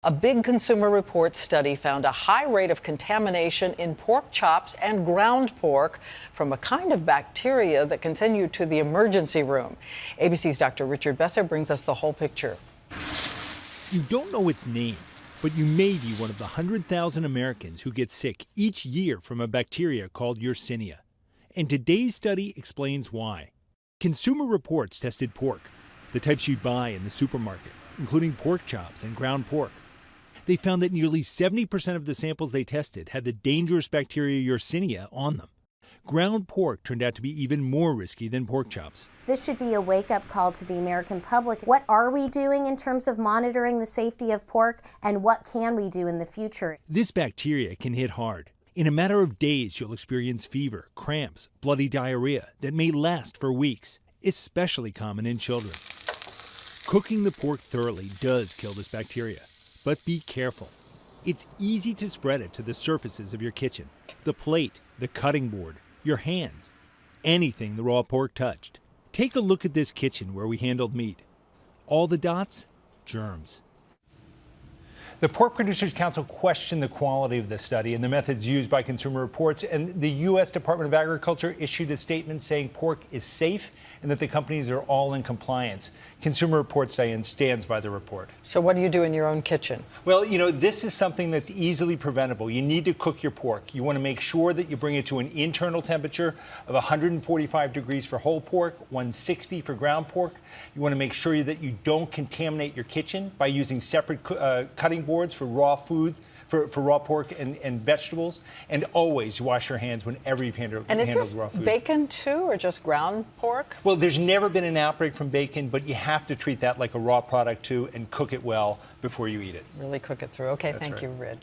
A big Consumer Reports study found a high rate of contamination in pork chops and ground pork from a kind of bacteria that can send you to the emergency room. ABC's Dr. Richard Besser brings us the whole picture. You don't know its name, but you may be one of the 100,000 Americans who get sick each year from a bacteria called Yersinia. And today's study explains why. Consumer Reports tested pork, the types you'd buy in the supermarket, including pork chops and ground pork. They found that nearly 70% of the samples they tested had the dangerous bacteria Yersinia on them. Ground pork turned out to be even more risky than pork chops. This should be a wake-up call to the American public. What are we doing in terms of monitoring the safety of pork, and what can we do in the future? This bacteria can hit hard. In a matter of days, you'll experience fever, cramps, bloody diarrhea that may last for weeks, especially common in children. Cooking the pork thoroughly does kill this bacteria. But be careful. It's easy to spread it to the surfaces of your kitchen, the plate, the cutting board, your hands, anything the raw pork touched. Take a look at this kitchen where we handled meat. All the dots? Germs. The Pork Producers Council questioned the quality of the study and the methods used by Consumer Reports, and the U.S. Department of Agriculture issued a statement saying pork is safe and that the companies are all in compliance. Consumer Reports, Diane, stands by the report. So what do you do in your own kitchen? Well, this is something that's easily preventable. You need to cook your pork. You want to make sure that you bring it to an internal temperature of 145 degrees for whole pork, 160 for ground pork. You want to make sure that you don't contaminate your kitchen by using separate cutting boards for raw food, for raw pork and vegetables, and always wash your hands whenever you've handled raw food. And is this bacon too, or just ground pork? Well, there's never been an outbreak from bacon, but you have to treat that like a raw product too and cook it well before you eat it. Really cook it through. Okay, That's thank right. you, Rich.